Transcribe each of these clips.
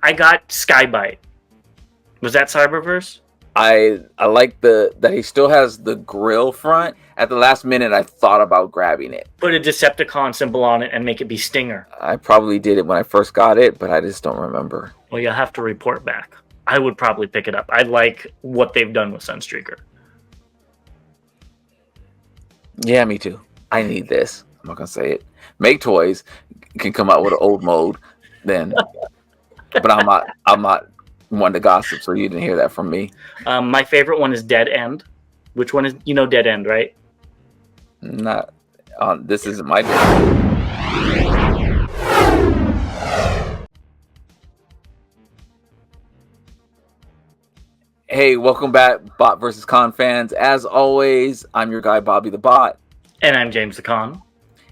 I got Skybite. Was that Cyberverse? I like that he still has the grill front. At the last minute, I thought about grabbing it. Put a Decepticon symbol on it and make it be Stinger. I probably did it when I first got it, but I just don't remember. Well, you'll have to report back. I would probably pick it up. I like what they've done with Sunstreaker. Yeah, me too. I need this. I'm not gonna say it. Make Toys can come out with an old mode, then. But I'm not one to gossip, so you didn't hear that from me. My favorite one is Dead End. Which one is Dead End, right? Not this isn't my day. Hey, welcome back, Bot versus Con fans. As always, I'm your guy, Bobby the Bot. And I'm James the Con.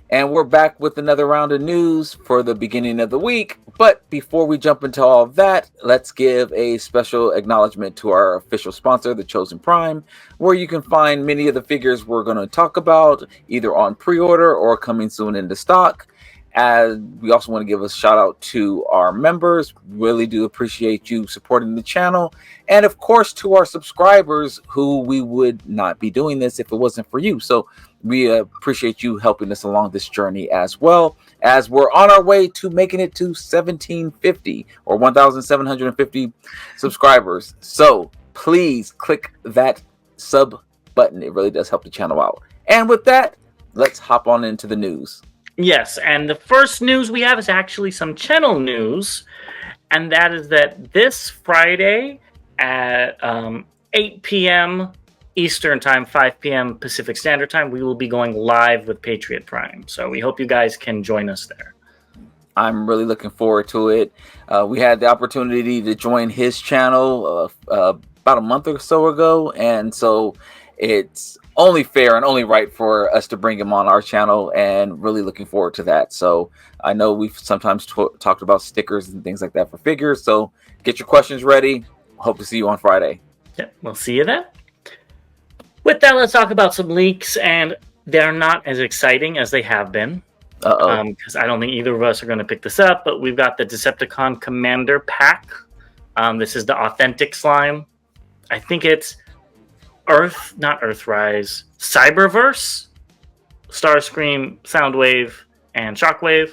And we're back with another round of news for the beginning of the week. But before we jump into all of that, let's give a special acknowledgement to our official sponsor, The Chosen Prime, where you can find many of the figures we're going to talk about, either on pre-order or coming soon into stock. And we also want to give a shout out to our members. Really do appreciate you supporting the channel. And of course, to our subscribers, who we would not be doing this if it wasn't for you. So we appreciate you helping us along this journey, as well as we're on our way to making it to 1,750 or 1,750 subscribers. So please click that sub button. It really does help the channel out. And with that, let's hop on into the news. Yes, and the first news we have is actually some channel news, and that is that this Friday at 8 p.m. Eastern Time, 5 p.m. Pacific Standard Time, we will be going live with Patriot Prime. So we hope you guys can join us there. I'm really looking forward to it. We had the opportunity to join his channel about a month or so ago, and so it's only fair and only right for us to bring him on our channel, and really looking forward to that. So I know we've sometimes talked about stickers and things like that for figures, so get your questions ready. Hope to see you on Friday. Yeah, we'll see you then. With that, let's talk about some leaks, and they're not as exciting as they have been. Because I don't think either of us are going to pick this up, but we've got the Decepticon Commander pack. This is the authentic slime. I think it's not Earthrise, Cyberverse, Starscream, Soundwave, and Shockwave.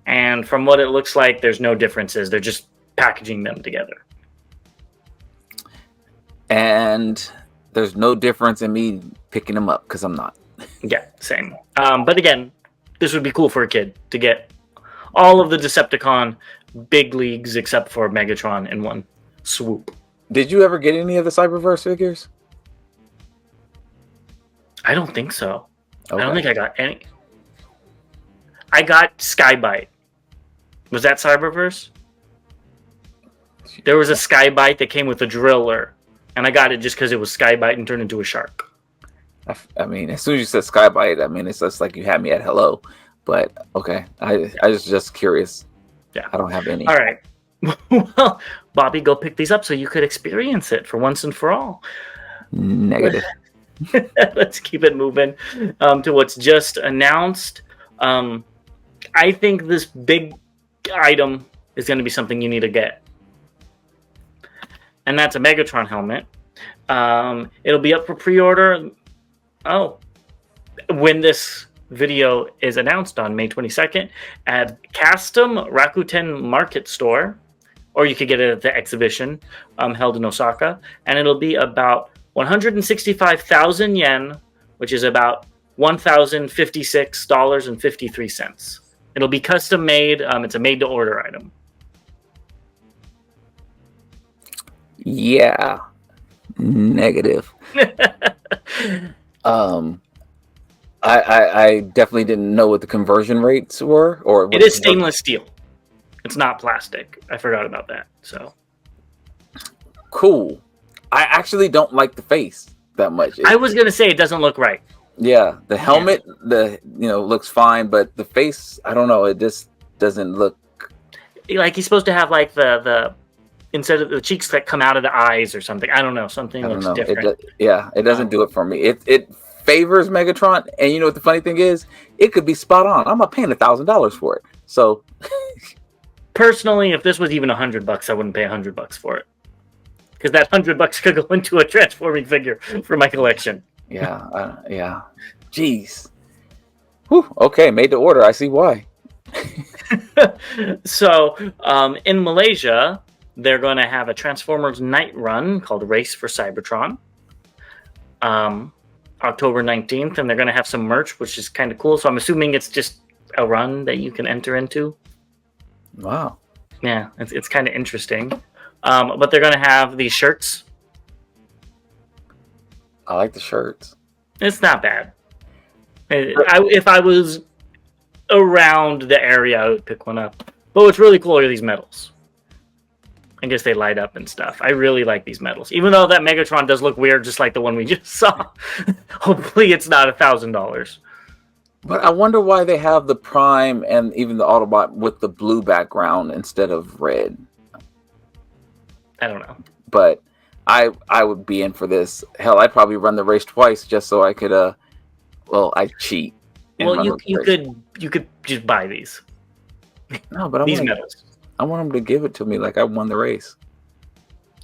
And from what it looks like, there's no differences. They're just packaging them together. And there's no difference in me picking them up, because I'm not. Yeah, same. But again, this would be cool for a kid to get all of the Decepticon big leagues except for Megatron in one swoop. Did you ever get any of the Cyberverse figures? I don't think so. Okay. I don't think I got any. I got Skybite. Was that Cyberverse? There was a Skybite that came with a driller, and I got it just because it was Skybite and turned into a shark. I mean, as soon as you said Skybite, I mean, it's just like you had me at hello. But okay, I was just curious. Yeah, I don't have any. All right. Well, Bobby, go pick these up so you could experience it for once and for all. Negative. Let's keep it moving to what's just announced. I think this big item is going to be something you need to get. And that's a Megatron helmet. It'll be up for pre-order. When this video is announced on May 22nd at Custom Rakuten Market Store, or you could get it at the exhibition held in Osaka, and it'll be about 165,000 yen, which is about $1,056.53. It'll be custom made. It's a made-to-order item. Yeah, negative. I definitely didn't know what the conversion rates were, or it is stainless steel. It's not plastic. I forgot about that. So cool. I actually don't like the face that much. I was gonna say it doesn't look right. Yeah, the helmet, looks fine, but the face, I don't know. It just doesn't look like he's supposed to have like the instead of the cheeks that come out of the eyes or something. I don't know. Something looks different. It doesn't do it for me. It favors Megatron, and you know what the funny thing is? It could be spot on. I'm not paying $1,000 for it. So Personally, if this was even $100, I wouldn't pay $100 for it. Because that $100 could go into a transforming figure for my collection. Yeah. Jeez. Whew, okay, made to order. I see why. So, in Malaysia, they're going to have a Transformers night run called Race for Cybertron. October 19th, and they're going to have some merch, which is kind of cool. So I'm assuming it's just a run that you can enter into. Wow. Yeah, it's kind of interesting. But they're going to have these shirts. I like the shirts. It's not bad. If I was around the area, I would pick one up. But what's really cool are these medals. I guess they light up and stuff. I really like these medals. Even though that Megatron does look weird, just like the one we just saw. Hopefully it's not $1,000. But I wonder why they have the Prime and even the Autobot with the blue background instead of red. I don't know. But I would be in for this. Hell, I'd probably run the race twice just so I could I cheat. Well, you could just buy these. No, but these medals. I want them to give it to me like I won the race.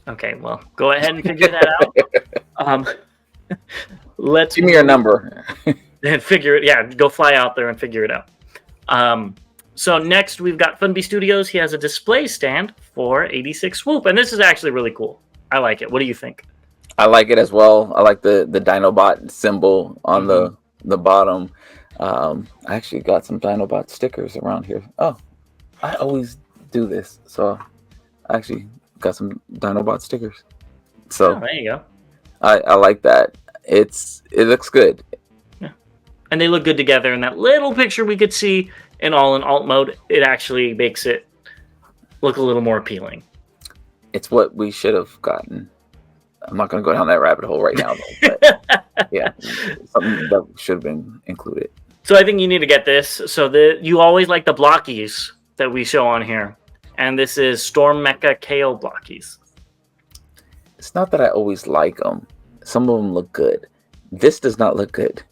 Okay, well, go ahead and figure that out. Let's give me your number and figure it. Yeah, go fly out there and figure it out. So next we've got Funby Studios. He has a display stand for 86 Swoop, and this is actually really cool. I like it. What do you think? I like it as well. I like the Dinobot symbol on the bottom. I actually got some Dinobot stickers around here. Oh, I always do this, so I actually got some Dinobot stickers. So there you go. I like that. It looks good. Yeah, and they look good together. In that little picture we could see in alt mode, it actually makes it look a little more appealing. It's what we should have gotten. I'm not going to go down that rabbit hole right now, though, but yeah, something that should have been included. So I think you need to get this. So you always like the blockies that we show on here, and this is Storm Mecha KO blockies. It's not that I always like them. Some of them look good. This does not look good.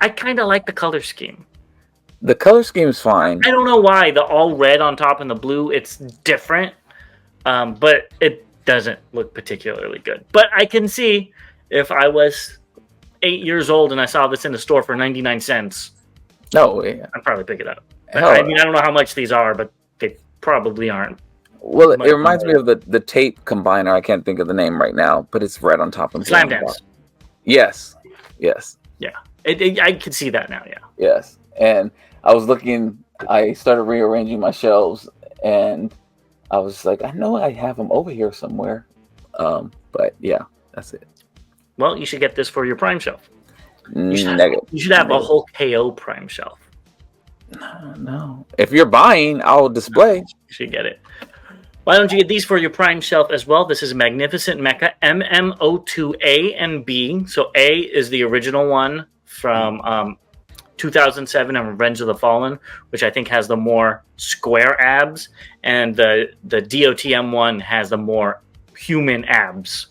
I kind of like the color scheme. The color scheme is fine. I don't know why the all red on top and the blue. It's different, but it doesn't look particularly good. But I can see if I was 8 years old and I saw this in the store for 99 cents. No, yeah. I'd probably pick it up. I mean, I don't know how much these are, but they probably aren't. Well, it reminds me of the tape combiner. I can't think of the name right now, but it's red on top and Slam Dance. Yes. Yeah, I can see that now. Yeah. Yes, and I was looking. I started rearranging my shelves, and I was like, I know I have them over here somewhere. But yeah, that's it. Well, you should get this for your Prime shelf. You should have a whole KO Prime shelf. No. If you're buying, I'll display. You should get it. Why don't you get these for your Prime shelf as well? This is Magnificent Mecha MMO2A and B. So A is the original one from 2007 and Revenge of the Fallen, which I think has the more square abs. And the DOTM one has the more human abs,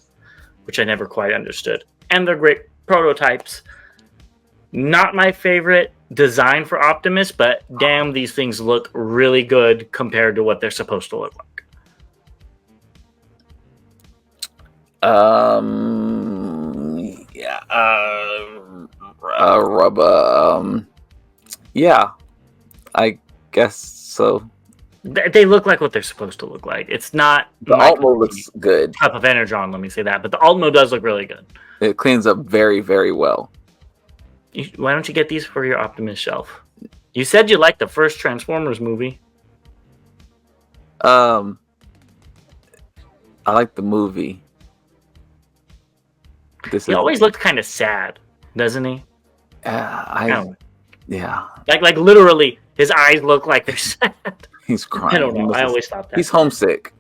which I never quite understood. And they're great prototypes. Not my favorite design for Optimus, but damn, these things look really good compared to what they're supposed to look like. Rubber. Yeah, I guess so. They look like what they're supposed to look like. It's not the alt mode looks good. Type of Energon, let me say that, but the alt mode does look really good. It cleans up very, very well. Why don't you get these for your Optimus shelf? You said you liked the first Transformers movie. I like the movie. He always looked kind of sad, doesn't he? Yeah. Like literally, his eyes look like they're sad. He's crying. I don't know. I always thought that. He's homesick.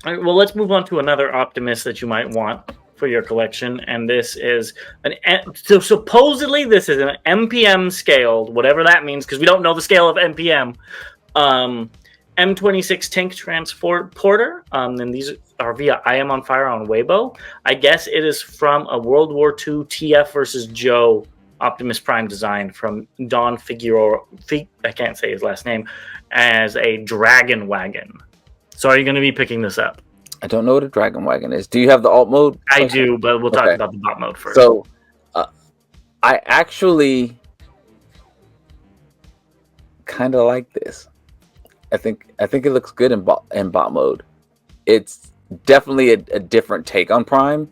All right, well, let's move on to another Optimus that you might want for your collection, and this is so supposedly this is an MPM scaled, whatever that means, because we don't know the scale of MPM. M26 tank transporter. And these are via I Am on Fire on Weibo. I guess it is from a World War II TF versus Joe Optimus Prime design from Don Figure. I can't say his last name, as a Dragon Wagon. So are you going to be picking this up? I don't know what a Dragon Wagon is. Do you have the alt mode? I do, but we'll talk about the bot mode first. So, I actually kind of like this. I think it looks good in bot mode. It's definitely a different take on Prime.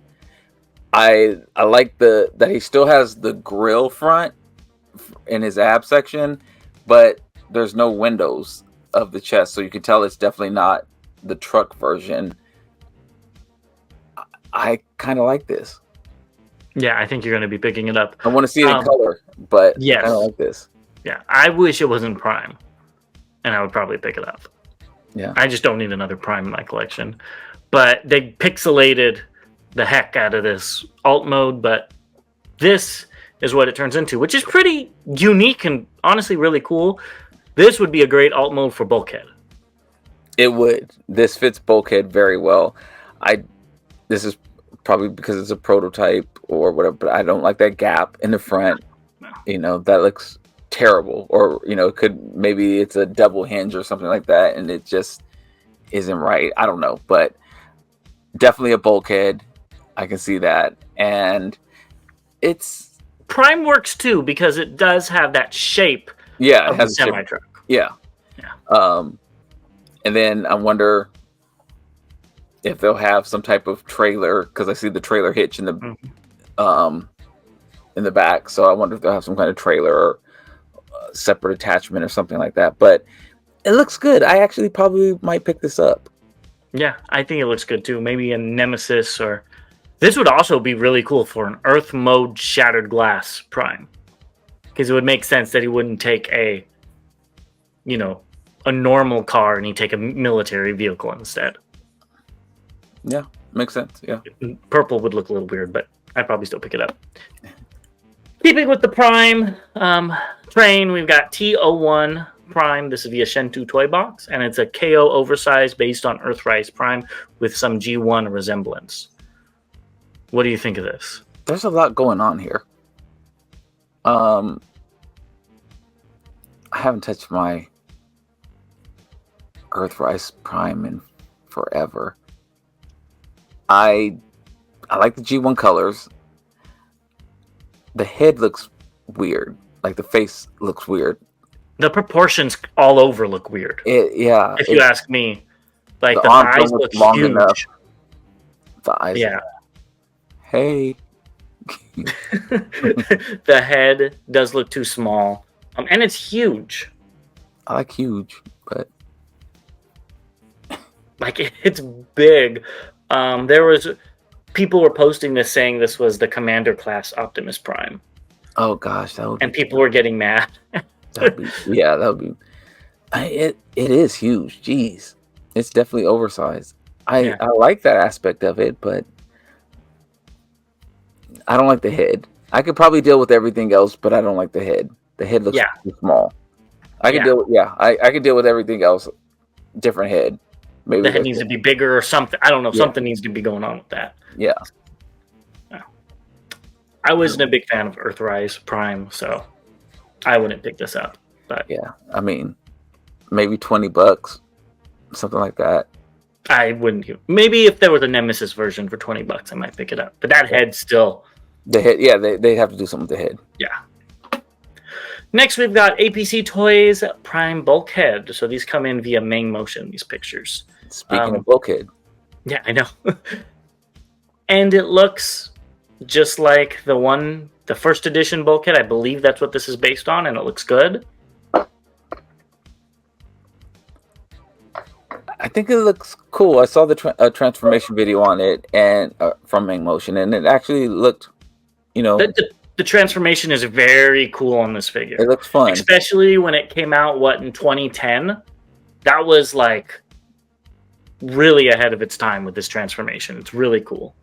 I like that he still has the grill front in his ab section, but there's no windows of the chest, so you can tell it's definitely not the truck version. I kind of like this. Yeah, I think you're going to be picking it up. I want to see it in color, but yes. I kind of like this. Yeah, I wish it wasn't Prime, and I would probably pick it up. Yeah, I just don't need another Prime in my collection. But they pixelated the heck out of this alt mode, but this is what it turns into, which is pretty unique and honestly really cool. This would be a great alt mode for Bulkhead. It would. This fits Bulkhead very well. This is probably because it's a prototype or whatever, but I don't like that gap in the front. No. That looks terrible. Or, maybe it's a double hinge or something like that, and it just isn't right. I don't know, but definitely a Bulkhead. I can see that. And it's... Prime works too, because it does have that shape of a semi-truck. Yeah. And then I wonder if they'll have some type of trailer, because I see the trailer hitch in the back. So I wonder if they'll have some kind of trailer or separate attachment or something like that. But it looks good. I actually probably might pick this up. Yeah, I think it looks good too. Maybe a Nemesis, or this would also be really cool for an Earth mode Shattered Glass Prime, because it would make sense that he wouldn't take a normal car and he'd take a military vehicle instead. Yeah, makes sense. Yeah, purple would look a little weird, but I'd probably still pick it up. Keeping with the Prime train, we've got T01 Prime. This is via Shentu Toy Box, and it's a KO Oversized based on Earthrise Prime with some G1 resemblance. What do you think of this? There's a lot going on here. I haven't touched my Earthrise Prime in forever. I like the G1 colors. The head looks weird. Like the face looks weird. The proportions all over look weird. If you ask me, like the thighs look long huge. Enough. The eyes. Yeah. Hey. The head does look too small, and it's huge. I like huge, but like it's big. People were posting this saying this was the Commander class Optimus Prime. Oh gosh, that would. And people were getting mad. That would be. It is huge. Jeez, it's definitely oversized. I like that aspect of it, but I don't like the head. I could probably deal with everything else, but I don't like the head. The head looks too small. I could deal with I could deal with everything else. Different head. Maybe the head needs to be bigger or something. I don't know. Yeah. Something needs to be going on with that. Yeah. I wasn't a big fan of Earthrise Prime, so I wouldn't pick this up. But yeah, I mean, maybe $20, something like that. I wouldn't. Maybe if there was a Nemesis version for $20, I might pick it up. But that head still. The head, yeah, they have to do something with the head. Yeah. Next, we've got APC Toys Prime Bulkhead. So these come in via Main Motion, these pictures. Speaking of Bulkhead. Yeah, I know. And it looks just like the first edition Bulkhead. I believe that's what this is based on, and it looks good. I think it looks cool. I saw the transformation video on it and from Main Motion, and it actually looked, The transformation is very cool on this figure. It looks fun. Especially when it came out, in 2010? That was, really ahead of its time with this transformation. It's really cool.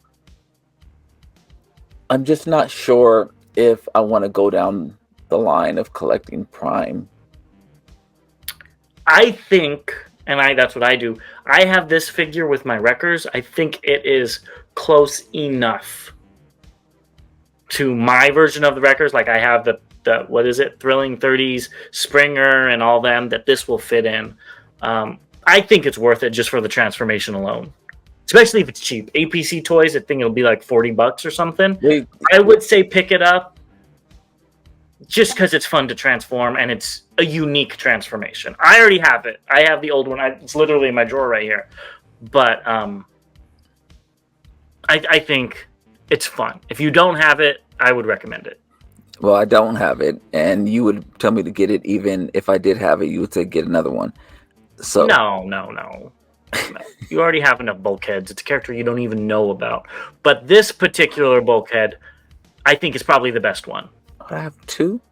I'm just not sure if I want to go down the line of collecting Prime. I think, that's what I do, I have this figure with my Wreckers. I think it is close enough to my version of the records, like I have the what is it, Thrilling 30s, Springer, and all them, that this will fit in. I think it's worth it just for the transformation alone, especially if it's cheap. APC Toys, I think it'll be like $40 or something. I would say pick it up just because it's fun to transform and it's a unique transformation. I already have it. I have the old one. It's literally in my drawer right here. But I think it's fun. If you don't have it, I would recommend it. Well, I don't have it, and you would tell me to get it. Even if I did have it, you would say get another one. So no. You already have enough Bulkheads. It's a character you don't even know about. But this particular Bulkhead, I think, is probably the best one. I have two.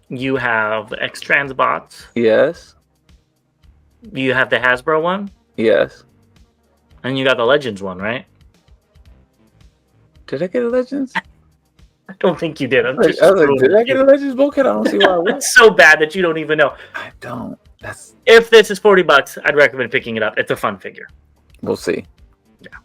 You have Xtransbots. Yes. You have the Hasbro one. Yes. And you got the Legends one, right? Did I get a Legends? I don't think you did. Did I get a Legends Bulkhead? I don't see why I would. It's so bad that you don't even know. I don't. If this is $40, I'd recommend picking it up. It's a fun figure. We'll see. Yeah.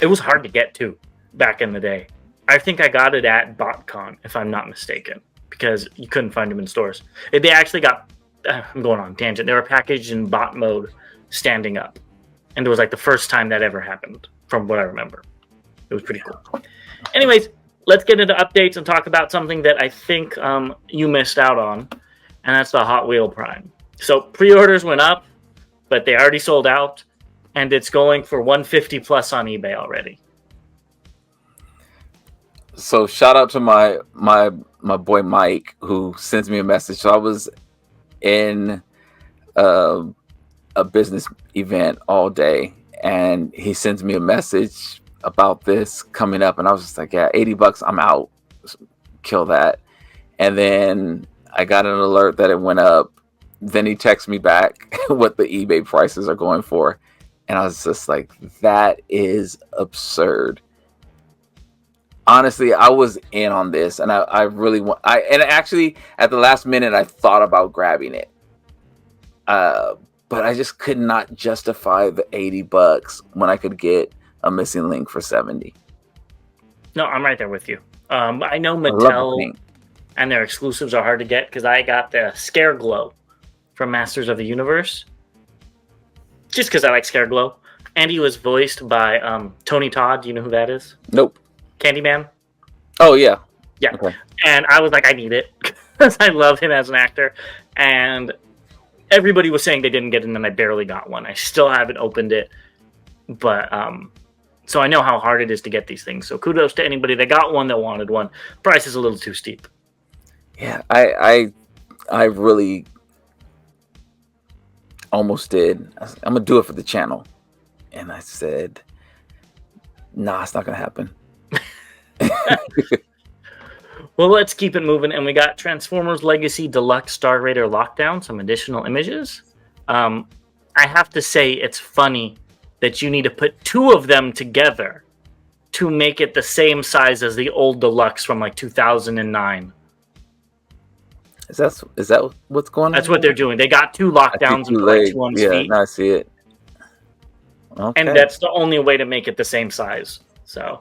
It was hard to get too back in the day. I think I got it at BotCon, if I'm not mistaken, because you couldn't find them in stores. They actually got. I'm going on a tangent. They were packaged in bot mode, standing up, and it was like the first time that ever happened, from what I remember. It was pretty cool. Anyways, let's get into updates and talk about something that I think you missed out on, and that's the Hot Wheel Prime. So pre-orders went up, but they already sold out, and it's going for $150 plus on eBay already. So shout out to my boy Mike, who sends me a message. So I was in a business event all day, and he sends me a message about this coming up, and I was just like, yeah, $80, I'm out. Kill that. And then I got an alert that it went up. Then he texts me back what the eBay prices are going for, and I was just like, that is absurd. Honestly, I was in on this, and I really want. And actually, at the last minute, I thought about grabbing it, but I just could not justify the $80 when I could get a missing link for $70. No, I'm right there with you. I know Mattel and their exclusives are hard to get because I got the Scare Glow from Masters of the Universe, just because I like Scare Glow, and he was voiced by Tony Todd. Do you know who that is? Nope. Candyman. Oh yeah. Okay. And I was like, I need it because I love him as an actor, and everybody was saying they didn't get it, and then I barely got one. I still haven't opened it, but so I know how hard it is to get these things. So kudos to anybody that got one that wanted one. Price is a little too steep. Yeah, I really almost did. I'm gonna do it for the channel, and I said, nah, it's not gonna happen. Well, let's keep it moving, and we got Transformers Legacy Deluxe Star Raider Lockdown, some additional images. I have to say it's funny that you need to put two of them together to make it the same size as the old Deluxe from like 2009. Is that what's going on? That's what they're doing. They got two lockdowns and like two on his feet. Now I see it. Okay. And that's the only way to make it the same size. So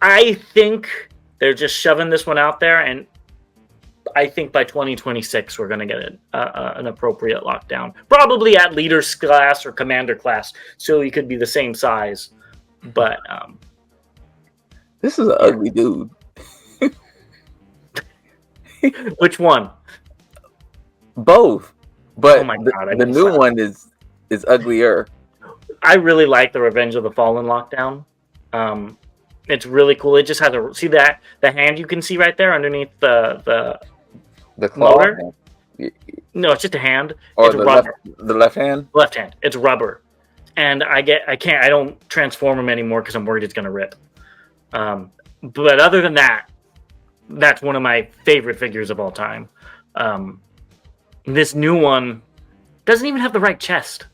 I think they're just shoving this one out there, and I think by 2026 we're going to get an appropriate lockdown, probably at Leader's class or Commander class, so he could be the same size. But this is an ugly dude. Which one? Both, but oh my God, the new one is uglier. I really like the Revenge of the Fallen lockdown. It's really cool. It just has see that the hand you can see right there underneath the motor. No, it's just a hand. Or it's rubber. The left hand. Left hand. It's rubber, and I don't transform them anymore because I'm worried it's gonna rip. But other than that, that's one of my favorite figures of all time. This new one doesn't even have the right chest.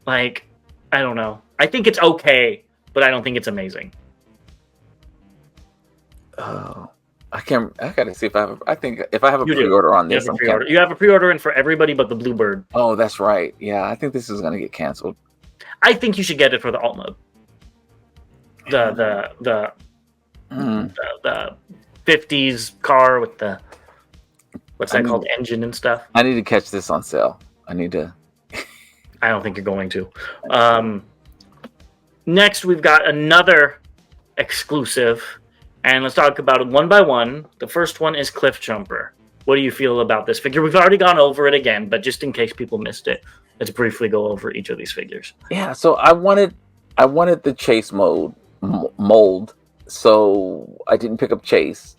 Like, I don't know. I think it's okay, but I don't think it's amazing. Oh, I gotta see if I have. I think if I have a pre-order on this, you have a pre-order in for everybody but the Bluebird. Oh, that's right. Yeah, I think this is gonna get canceled. I think you should get it for the alt mode. the 50s car with the what's that called, engine and stuff. I need to catch this on sale. I don't think you're going to. Next, we've got another exclusive, and let's talk about it one by one. The first one is Cliff Jumper. What do you feel about this figure? We've already gone over it again, but just in case people missed it, let's briefly go over each of these figures. Yeah, so I wanted the Chase mold, so I didn't pick up Chase,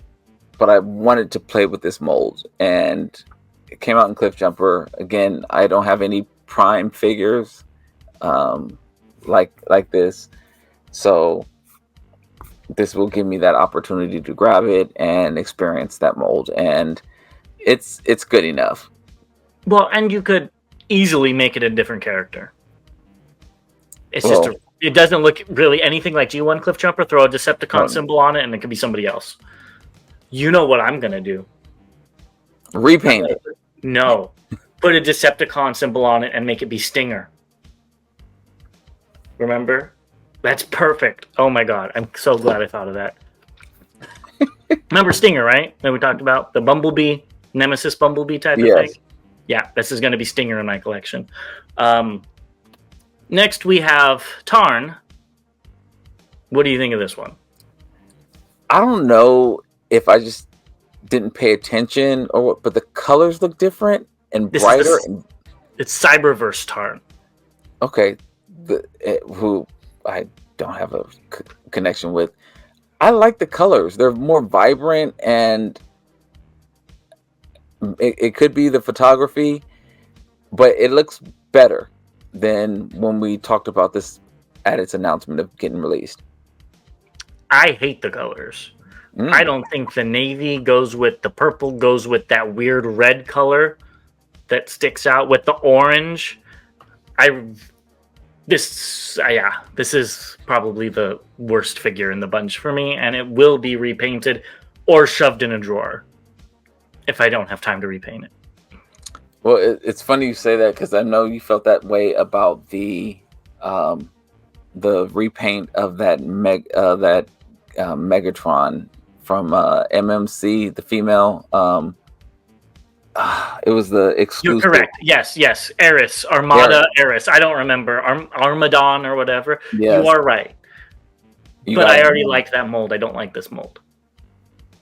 but I wanted to play with this mold, and it came out in Cliff Jumper. Again, I don't have any Prime figures like this, so this will give me that opportunity to grab it and experience that mold, and it's good enough. Well, and you could easily make it a different character. It's it doesn't look really anything like G1 Cliff Jumper. Throw a Decepticon symbol on it, and it could be somebody else. You know what I'm gonna do? Repaint it. No, put a Decepticon symbol on it and make it be Stinger. Remember? That's perfect. Oh my god, I'm so glad I thought of that. Remember Stinger, right? That we talked about the Bumblebee, Nemesis Bumblebee type of thing. Yeah, this is going to be Stinger in my collection. Next, we have Tarn. What do you think of this one? I don't know if I just didn't pay attention or what, but the colors look different and brighter. It's Cyberverse Tarn. Okay, who I don't have a connection with. I like the colors. They're more vibrant, and it could be the photography, but it looks better than when we talked about this at its announcement of getting released. I hate the colors. I don't think the navy goes with the purple, goes with that weird red color that sticks out with the orange. This is probably the worst figure in the bunch for me, and it will be repainted or shoved in a drawer if I don't have time to repaint it. Well, it's funny you say that because I know you felt that way about the repaint of that Megatron from MMC, the female. It was the exclusive. You're correct. Yes. Eris, Armada, Eris. I don't remember. Armadon or whatever. Yes. You are right. But I already like that mold. I don't like this mold.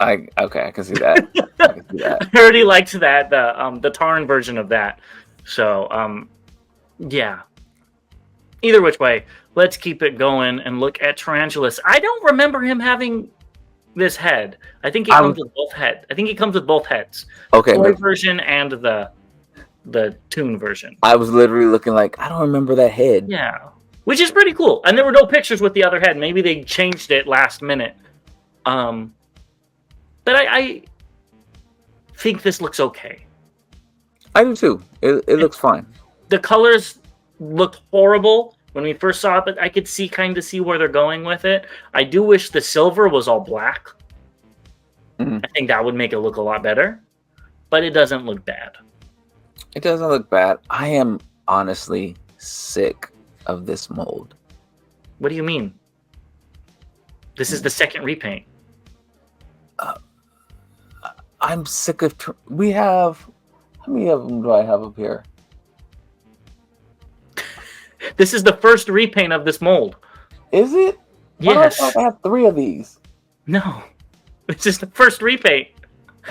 I can see that. I already liked that, the Tarn version of that. So, yeah. Either which way, let's keep it going and look at Tarantulas. I don't remember him having this head. I think he comes with both heads. I think he comes with both heads. Okay, toy version and the Toon version. I was literally looking like I don't remember that head. Yeah, which is pretty cool. And there were no pictures with the other head. Maybe they changed it last minute. But I think this looks okay. I do too. It looks fine. The colors looked horrible when we first saw it, but I could kind of see where they're going with it. I do wish the silver was all black. I think that would make it look a lot better, but it doesn't look bad. It doesn't look bad. I am honestly sick of this mold. What do you mean? This is the second repaint. I'm sick of... We have... How many of them do I have up here? This is the first repaint of this mold. Is it? Yes. I have 3 of these. No. It's just the first repaint.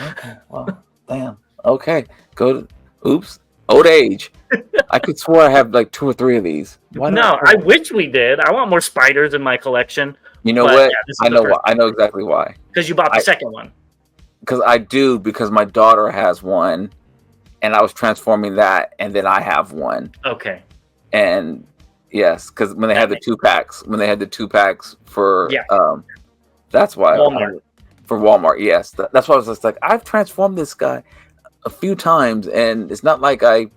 Okay. Well, damn. Okay. Oops. Old age. I could swear I have like 2 or 3 of these. I wish we did. I want more spiders in my collection. You know what? Yeah, I know why. I know exactly why. Because you bought the second one. Because I do, because my daughter has one, and I was transforming that, and then I have one. Okay. And yes, because when they had the 2-packs for that's why Walmart. For Walmart, yes, that's why I was just like, I've transformed this guy a few times, and it's not like I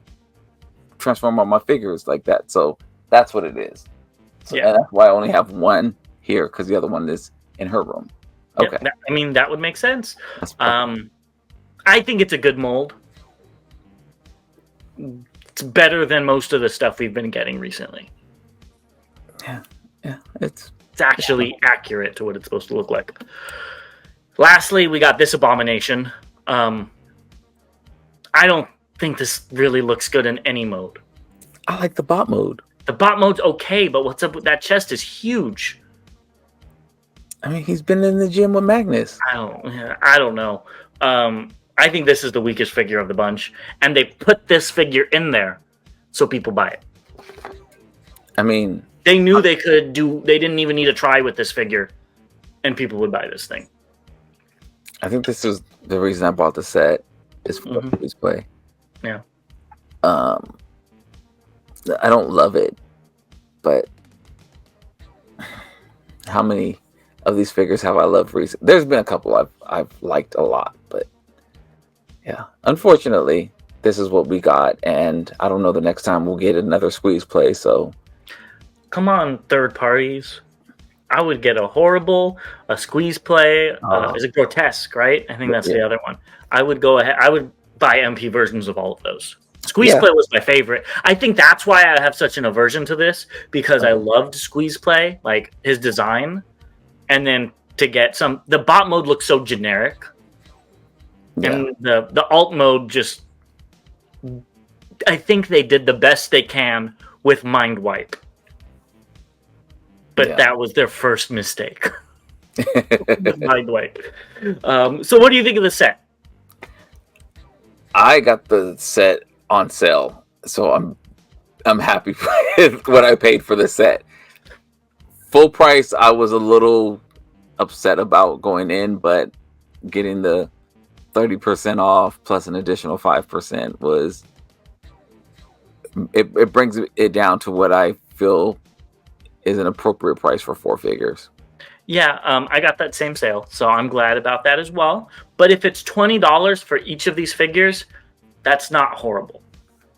transform all my figures like that. So that's what it is. So, and that's why I only have one here, because the other one is in her room. Okay. Yeah, that would make sense. I think it's a good mold. It's better than most of the stuff we've been getting recently. Yeah, it's It's actually accurate to what it's supposed to look like. Lastly, we got this abomination. I don't think this really looks good in any mode. I like the bot mode. The bot mode's okay, but what's up with that chest is huge. I mean, he's been in the gym with Magnus. I don't know. I think this is the weakest figure of the bunch, and they put this figure in there so people buy it. I mean, they knew they could do. They didn't even need to try with this figure, and people would buy this thing. I think this is the reason I bought the set. Is for display. Yeah. I don't love it, but how many of these figures have I loved recently? There's been a couple I've liked a lot, but yeah, unfortunately, this is what we got, and I don't know the next time we'll get another squeeze play. So, come on, third parties. I would get a horrible, a squeeze play. Is it grotesque? Right? I think that's the other one. I would go ahead. I would buy MP versions of all of those. Squeeze play was my favorite. I think that's why I have such an aversion to this, because I loved squeeze play, like his design, and then to get some. The bot mode looks so generic, and the alt mode just. I think they did the best they can with Mind Wipe, but that was their first mistake. Mind Wipe. So, what do you think of the set? I got the set on sale, so I'm happy with what I paid for the set. Full price, I was a little upset about going in, but getting the 30% off plus an additional 5% was it brings it down to what I feel is an appropriate price for 4 figures. Yeah, I got that same sale, so I'm glad about that as well. But if it's $20 for each of these figures, that's not horrible,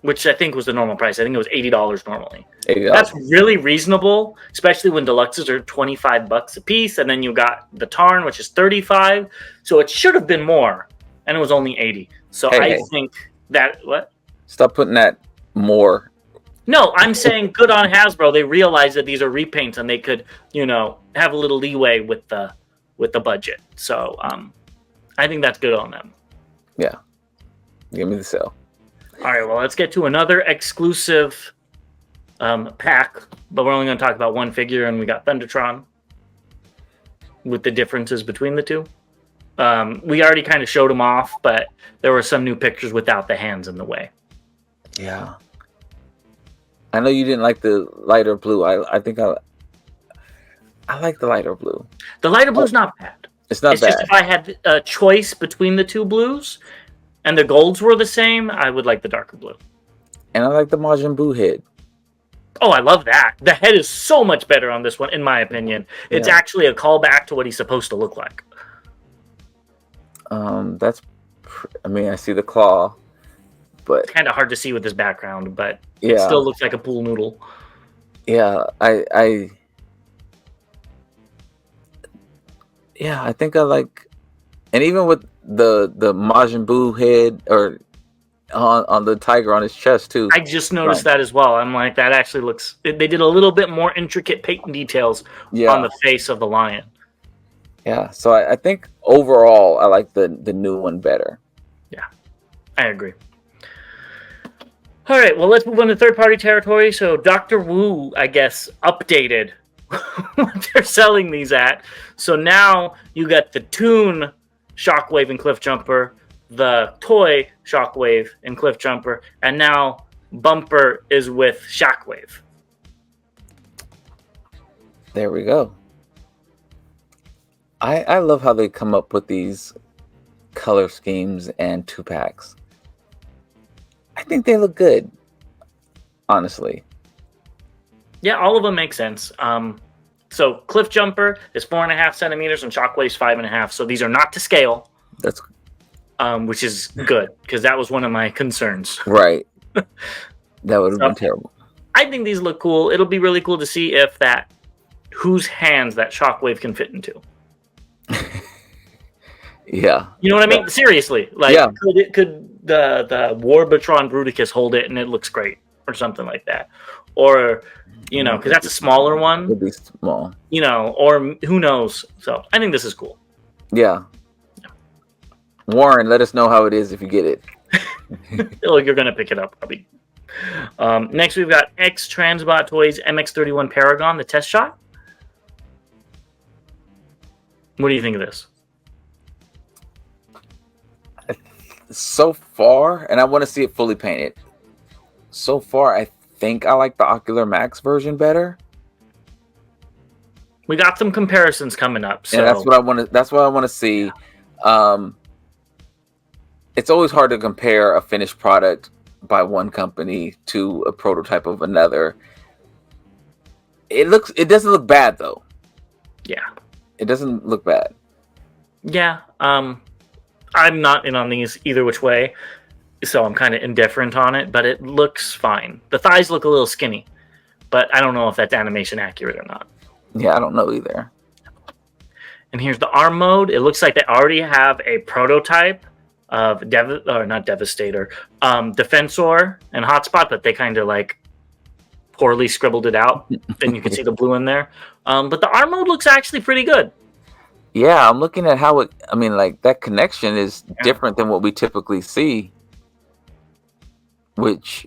which I think was the normal price. I think it was $80 normally. $80. That's really reasonable, especially when deluxes are $25 a piece, and then you got the Tarn, which is $35. So it should have been more, and it was only $80. So I think that Stop putting that more. No, I'm saying good on Hasbro. They realized that these are repaints, and they could, have a little leeway with the budget. So I think that's good on them. Yeah. Give me the sale. All right, well, let's get to another exclusive pack, but we're only going to talk about one figure, and we got Thundertron with the differences between the two. We already kind of showed them off, but there were some new pictures without the hands in the way. Yeah. I know you didn't like the lighter blue. I think I like the lighter blue. The lighter blue's not bad. It's not bad. Just if I had a choice between the two blues and the golds were the same, I would like the darker blue. And I like the Majin Buu head. Oh, I love that. The head is so much better on this one, in my opinion. It's actually a callback to what he's supposed to look like. I see the claw, but it's kind of hard to see with this background, but it still looks like a pool noodle. Yeah, I think I like, and even with the Majin Buu head or on the tiger on his chest too. I just noticed that as well. I'm like, that actually looks. They did a little bit more intricate paint details on the face of the lion. Yeah, so I think overall I like the new one better. Yeah, I agree. All right, well, let's move on to third-party territory. So Dr. Wu, I guess, updated what they're selling these at. So now you got the Toon Shockwave and Cliff Jumper, the toy Shockwave and Cliff Jumper, and now Bumper is with Shockwave. There we go. I love how they come up with these color schemes and 2-packs. I think they look good, honestly. Yeah, all of them make sense. So Cliff Jumper is 4.5 centimeters and Shockwave's 5.5. So these are not to scale. That's which is good, because that was one of my concerns. Right. That would have been terrible. I think these look cool. It'll be really cool to see if whose hands that Shockwave can fit into. Yeah. You know what I mean? Seriously. Could the Warbatron Bruticus hold it and it looks great? or something like that, or because that's a smaller one. It'd be small, or who knows. So I think this is cool. Yeah. Warren, let us know how it is if you get it. You're gonna pick it up probably. Next, we've got Xtransbot Toys MX-31 Paragon, the test shot. What do you think of this? So far, and I want to see it fully painted. So far, I think I like the Ocular Max version better. We got some comparisons coming up. So yeah, that's what I want to. That's what I want to see. It's always hard to compare a finished product by one company to a prototype of another. It doesn't look bad though. Yeah, it doesn't look bad. Yeah, I'm not in on these either which way, so I'm kind of indifferent on it. But it looks fine. The thighs look a little skinny, but I don't know if that's animation accurate or not. Yeah, I don't know either. And here's the arm mode. It looks like they already have a prototype of Devastator, Defensor, and Hotspot, but they kind of like poorly scribbled it out. Then you can see the blue in there. But the arm mode looks actually pretty good. Yeah, I'm looking at how that connection is different than what we typically see, which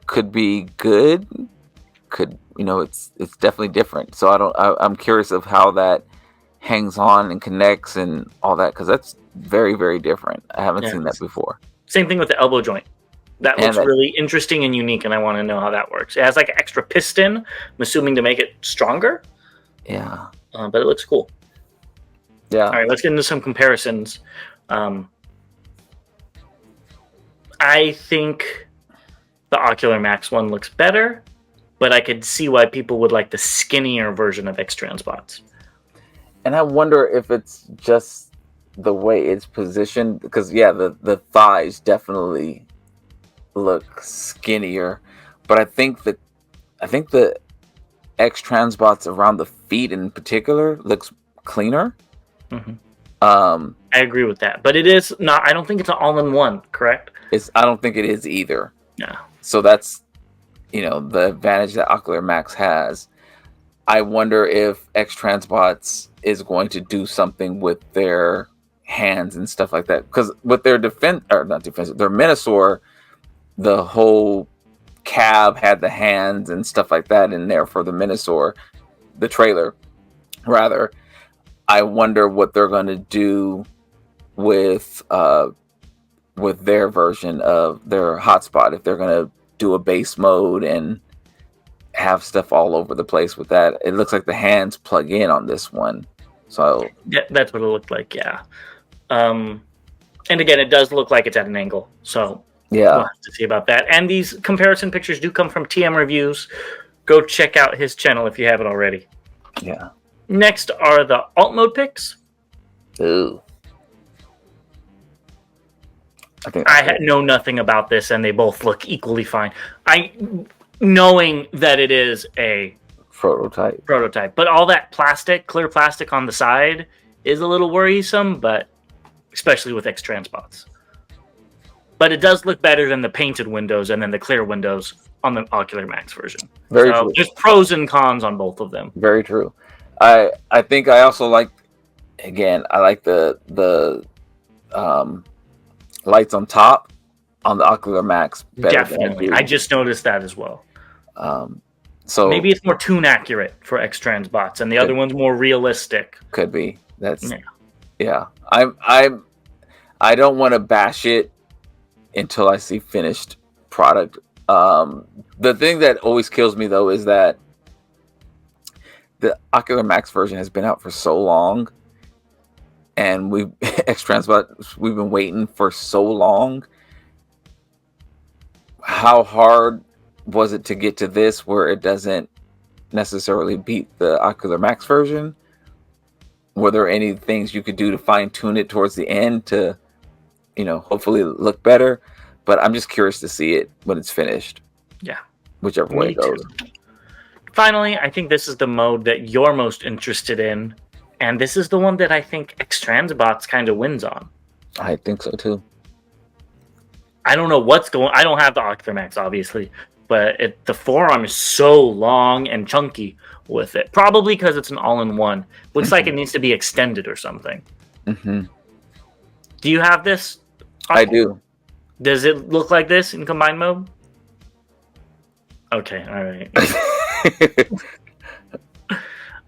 could be good. It's definitely different. So I'm curious of how that hangs on and connects and all that, because that's very, very different. I haven't seen that before. Same thing with the elbow joint. That looks really interesting and unique, and I want to know how that works. It has like an extra piston, I'm assuming to make it stronger. Yeah. But it looks cool. Yeah. All right, let's get into some comparisons. I think the Ocular Max one looks better, but I could see why people would like the skinnier version of Xtransbots. And I wonder if it's just the way it's positioned, because the thighs definitely look skinnier, but I think the Xtransbots around the feet in particular looks cleaner. Mm-hmm. I agree with that, but it is not. I don't think it's an all-in-one. Correct? I don't think it is either. Yeah. So that's the advantage that Ocular Max has. I wonder if Xtransbots is going to do something with their hands and stuff like that, because with their their Minosaur, the whole cab had the hands and stuff like that in there for the Minosaur, the trailer rather. I wonder what they're going to do with their version of their hotspot, if they're going to do a base mode and have stuff all over the place with that. It looks like the hands plug in on this one. So yeah, that's what it looked like. Yeah. And again, it does look like it's at an angle. So yeah, we'll have to see about that. And these comparison pictures do come from TM Reviews. Go check out his channel if you haven't already. Yeah. Next are the alt mode picks. Ooh. I know nothing about this, and they both look equally fine. Knowing that it is a prototype, but all that clear plastic on the side is a little worrisome, but especially with Xtransbots. But it does look better than the painted windows and then the clear windows on the Ocular Max version. Very true. There's pros and cons on both of them. Very true. I think I also like the lights on top on the Ocular Max better. Definitely. I just noticed that as well. So maybe it's more tune accurate for Xtransbots, and the other one's more realistic. Could be. Yeah. I don't want to bash it until I see finished product. The thing that always kills me though is that the Ocular Max version has been out for so long, and we've been waiting for so long. How hard was it to get to this where it doesn't necessarily beat the Ocular Max version? Were there any things you could do to fine tune it towards the end to, hopefully look better? But I'm just curious to see it when it's finished. Yeah. Whichever way it goes. Finally, I think this is the mode that you're most interested in. And this is the one that I think Xtransbots kind of wins on. I think so too. I don't know what's going on. I don't have the Ocular Max, obviously. but the forearm is so long and chunky with it. Probably because it's an all-in-one. Looks like it needs to be extended or something. Mm-hmm. Do you have this? I do. Does it look like this in combined mode? Okay, all right.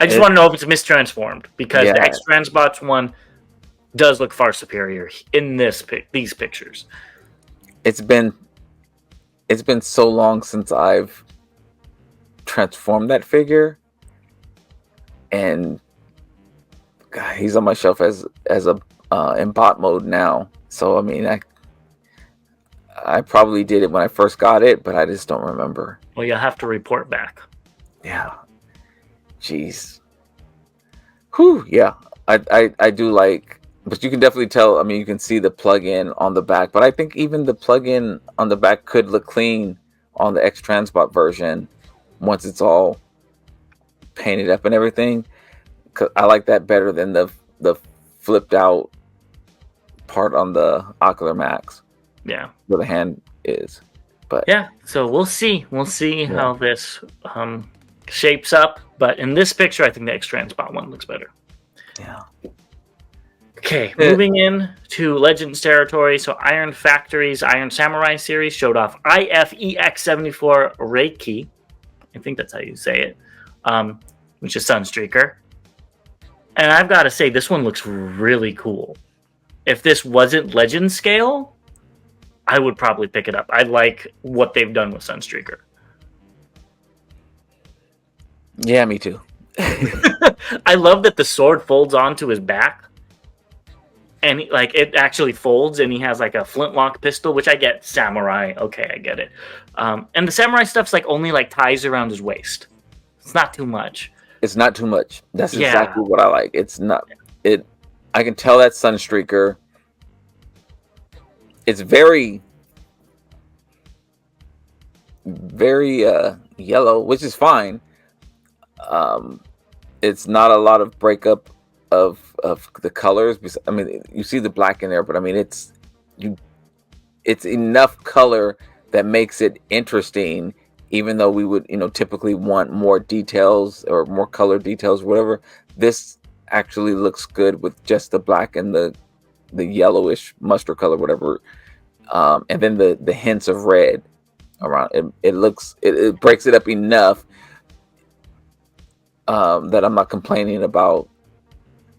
I just want to know if it's mistransformed, because the Xtransbots one does look far superior in these pictures. It's been so long since I've transformed that figure, and God, he's on my shelf as a in bot mode now. So I mean, I probably did it when I first got it, but I just don't remember. Well, you'll have to report back. Yeah. Jeez. Whew. Yeah. I do like, but you can definitely tell. I mean, you can see the plug-in on the back, but I think even the plug-in on the back could look clean on the Xtransbot version once it's all painted up and everything. 'Cause I like that better than the flipped out part on the Ocular Max. Yeah. Where the hand is. But yeah, so we'll see. We'll see how this shapes up. But in this picture, I think the Xtransbot one looks better. Yeah. Okay, moving in to Legends territory. So Iron Factory's Iron Samurai series showed off IFEX74 Reiki. I think that's how you say it. Which is Sunstreaker. And I've got to say, this one looks really cool. If this wasn't Legend scale, I would probably pick it up. I like what they've done with Sunstreaker. Yeah, me too. I love that the sword folds onto his back. And it actually folds, and he has like a flintlock pistol, which I get samurai. Okay, I get it. And the samurai stuff's only ties around his waist. It's not too much. It's not too much. That's exactly what I like. It's not it. I can tell that Sunstreaker. It's very, very yellow, which is fine. It's not a lot of breakup of the colors. I mean, you see the black in there, but I mean, it's enough color that makes it interesting. Even though we would, typically want more details or more color details, whatever. This actually looks good with just the black and the yellowish mustard color, whatever. And then the hints of red around it. It breaks it up enough that I'm not complaining about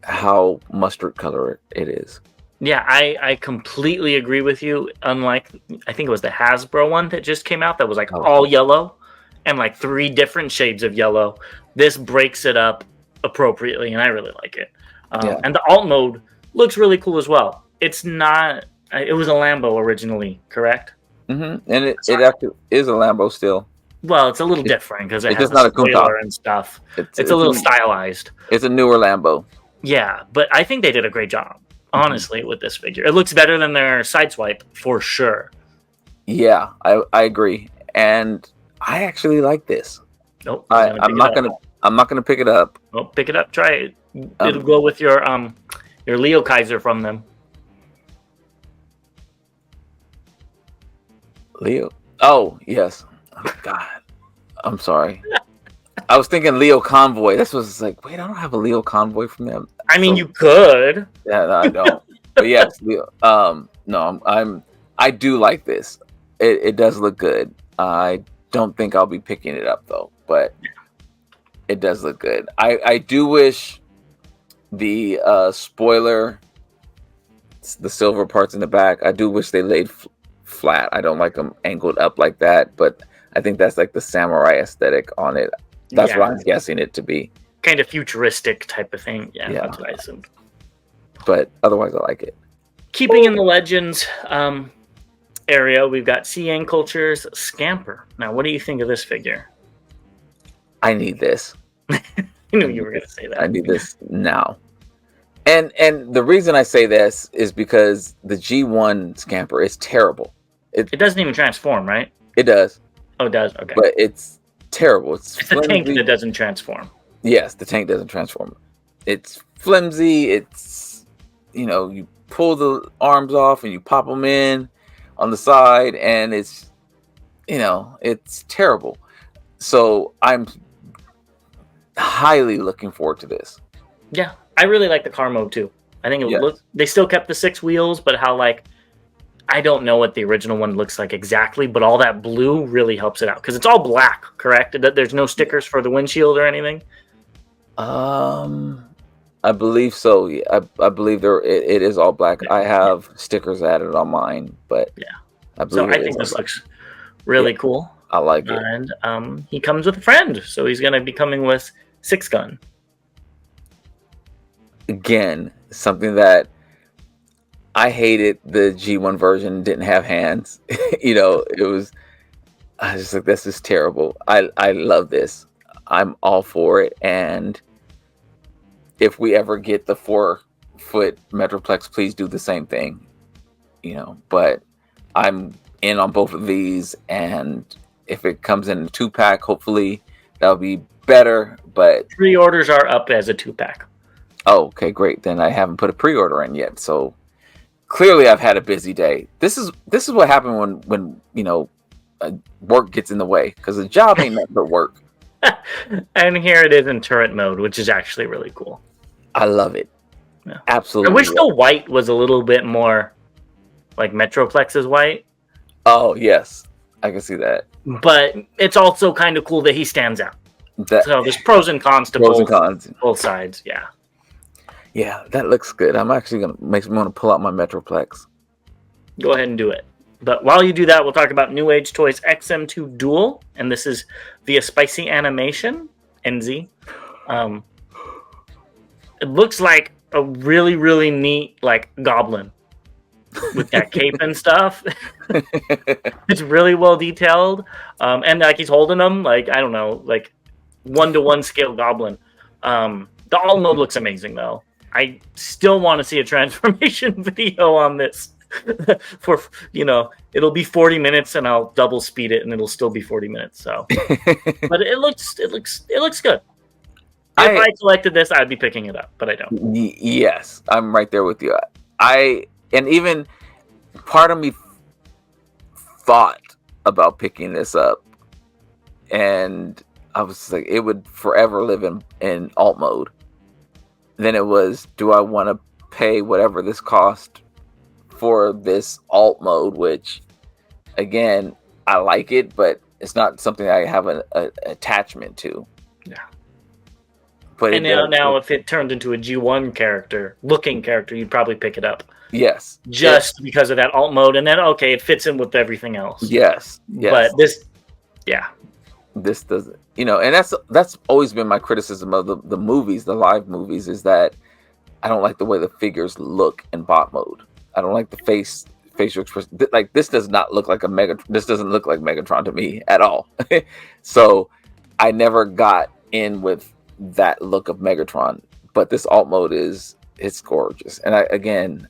how mustard color it is. Yeah, I completely agree with you. Unlike, I think it was the Hasbro one that just came out that was all yellow and 3 different shades of yellow. This breaks it up appropriately, and I really like it. And the alt mode looks really cool as well. It's not. It was a Lambo originally, correct? Mm-hmm. And it actually is a Lambo still. Well, it's a little different because it has not a spoiler and stuff. It's a little stylized. It's a newer Lambo. Yeah, but I think they did a great job. Honestly, with this figure, it looks better than their Sideswipe for sure. Yeah, I agree, and I actually like this. Nope, I'm not gonna pick it up. Well, pick it up, try it. It'll go with your Leo Kaiser from them. Leo. Oh yes. Oh, God, I'm sorry. I was thinking Leo Convoy. This was wait, I don't have a Leo Convoy from them. I mean, you could. Yeah, no, I don't. But yes, Leo. No, I do like this. It does look good. I don't think I'll be picking it up though, but it does look good. I do wish the spoiler, the silver parts in the back, I do wish they laid flat. I don't like them angled up like that, but I think that's the samurai aesthetic on it. That's what I'm guessing it to be. Kind of futuristic type of thing. Yeah, that's what I assumed. But otherwise, I like it. Keeping in the Legends area, we've got CN Culture's Scamper. Now, what do you think of this figure? I need this. I knew you were going to say that. I need this now. And the reason I say this is because the G1 Scamper is terrible. It doesn't even transform, right? It does. Oh, it does? Okay. But it's terrible. It's the tank that doesn't transform. Yes, the tank doesn't transform. It's flimsy. It's, you pull the arms off and you pop them in on the side, and it's it's terrible. So I'm highly looking forward to this. Yeah, I really like the car mode too. I think they still kept the 6 wheels, but how I don't know what the original one looks like exactly, but all that blue really helps it out because it's all black, correct? There's no stickers for the windshield or anything. I believe so. Yeah, I believe it is all black. I have stickers added on mine, but yeah, I think this looks really cool. I like it. And he comes with a friend, so he's going to be coming with 6 Gun. Again, something that I hated. The G1 version didn't have hands. It was. I was just like, this is terrible. I love this. I'm all for it. And if we ever get the 4-foot Metroplex, please do the same thing. But I'm in on both of these, and if it comes in a 2-pack, hopefully that'll be better. But pre-orders are up as a 2-pack. Oh, okay, great. Then I haven't put a pre-order in yet, so clearly I've had a busy day. This is what happened when work gets in the way, because the job ain't meant for work. And here it is in turret mode, which is actually really cool. I love it. Yeah. Absolutely. I wish the white was a little bit more like Metroplex's white. Oh yes, I can see that. But it's also kind of cool that he stands out. So there's pros and cons to both sides. Yeah. Yeah, that looks good. I'm actually makes me want to pull out my Metroplex. Go ahead and do it. But while you do that, we'll talk about New Age Toys XM2 Duel, and this is via Spicy Animation, NZ. It looks like a really, really neat goblin with that cape and stuff. It's really well detailed, and he's holding them I don't know, 1-to-1 scale goblin. The all mode looks amazing though. I still want to see a transformation video on this. For it'll be 40 minutes and I'll double speed it and it'll still be 40 minutes. So, but it looks good. If I selected this, I'd be picking it up, but I don't. Yes, I'm right there with you. And even part of me thought about picking this up, and I was like, it would forever live in alt mode. Then it was, do I want to pay whatever this cost for this alt mode, which again, I like it, but it's not something I have an attachment to. Yeah. But now if it turned into a G1 looking character, you'd probably pick it up. Yes. Just because of that alt mode, and then it fits in with everything else. Yes. But this doesn't, and that's always been my criticism of the movies, the live movies, is that I don't like the way the figures look in bot mode. I don't like the facial expression. This does not look like this doesn't look like Megatron to me at all. So I never got in with that look of Megatron, but this alt mode it's gorgeous. And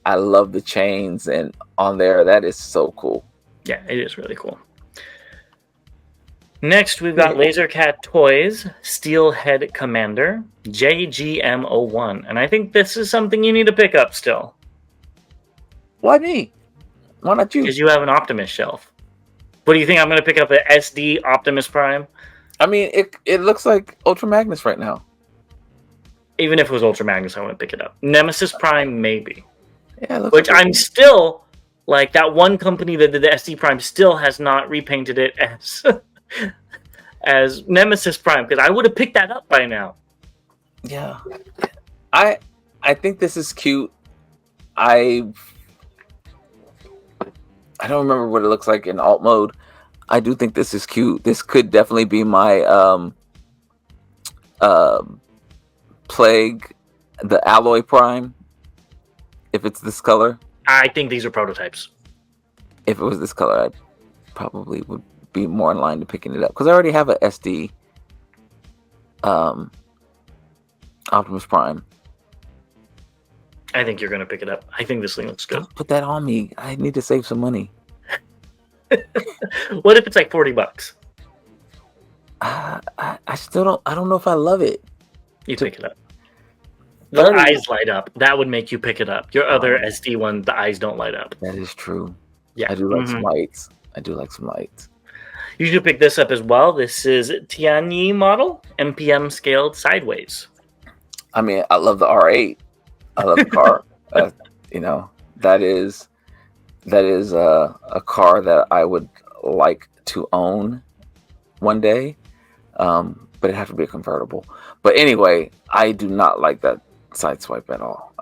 I love the chains and on there. That is so cool. Yeah, it is really cool. Next, we've got Lasercat Toys Steelhead Commander JGM01, and I think this is something you need to pick up still. Why me? Why not you? Because you have an Optimus shelf. What do you think? I'm going to pick up an SD Optimus Prime? I mean, it looks like Ultra Magnus right now. Even if it was Ultra Magnus, I wouldn't pick it up. Nemesis Prime, maybe. Yeah, which I'm still that one company that did the SD Prime still has not repainted it as Nemesis Prime, because I would have picked that up by now. Yeah, I think this is cute. I don't remember what it looks like in alt mode. I do think this is cute. This could definitely be my Plague, the Alloy Prime, if it's this color. I think these are prototypes. If it was this color, I probably would be more in line to picking it up, because I already have a SD Optimus Prime. I think you're going to pick it up. I think this thing looks good. Don't put that on me. I need to save some money. What if it's $40? I still don't. I don't know if I love it. You pick it up. The eyes light up. That would make you pick it up. Your other SD one, the eyes don't light up. That is true. Yeah, I do like some lights. You should pick this up as well. This is Tianyi model, MPM scaled sideways. I mean, I love the R8. I love the car. You know, that is a car that I would like to own one day, but it'd have to be a convertible. But anyway, I do not like that side swipe at all.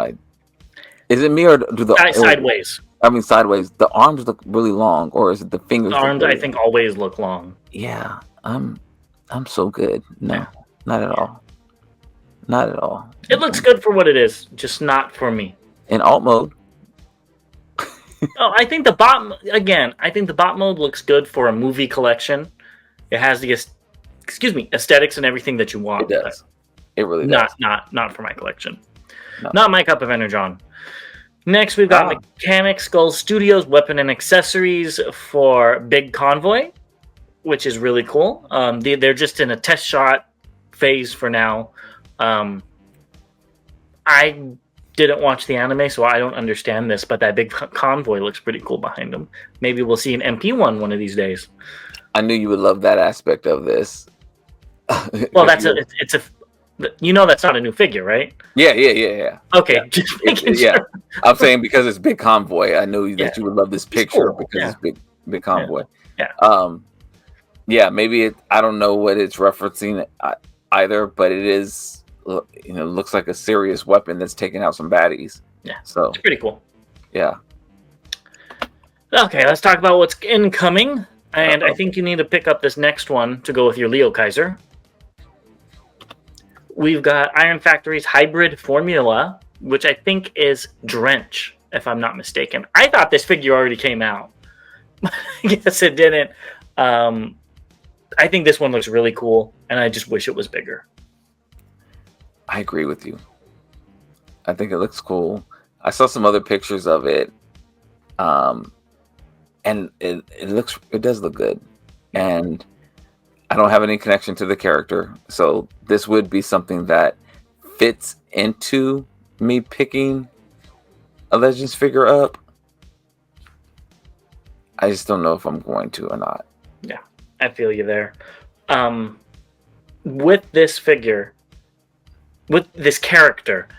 Is it me or do the sideways? I mean, sideways. The arms look really long, or is it the fingers? The arms, I think, always look long. Yeah, I'm so good. No, not at all. Not at all. It looks good for what it is, just not for me. In alt mode. Oh, I think the bot mode looks good for a movie collection. It has the aesthetics and everything that you want. It does. It really does. Not for my collection. No. Not my cup of energon. Next, we've got Mechanic Skull Studios weapon and accessories for Big Convoy, which is really cool. They're just in a test shot phase for now. I didn't watch the anime, so I don't understand this, but that big convoy looks pretty cool behind them. Maybe we'll see an MP one of these days. I knew you would love that aspect of this. Well, that's that's not a new figure, right? Yeah. Okay, yeah. Just making sure. Yeah. I'm saying because it's big convoy, I knew that you would love this picture because it's big convoy. Yeah. Maybe I don't know what it's referencing either, but it is. Looks like a serious weapon that's taking out some baddies. Yeah, so it's pretty cool. Yeah. Okay, let's talk about what's incoming. And I think you need to pick up this next one to go with your Leo Kaiser. We've got Iron Factory's hybrid formula, which I think is Drench, if I'm not mistaken. I thought this figure already came out. I guess it didn't. I think this one looks really cool, and I just wish it was bigger. I agree with you. I think it looks cool. I saw some other pictures of it, and it does look good. And I don't have any connection to the character, so this would be something that fits into me picking a Legends figure up. I just don't know if I'm going to or not. Yeah, I feel you there. With this figure, with this character,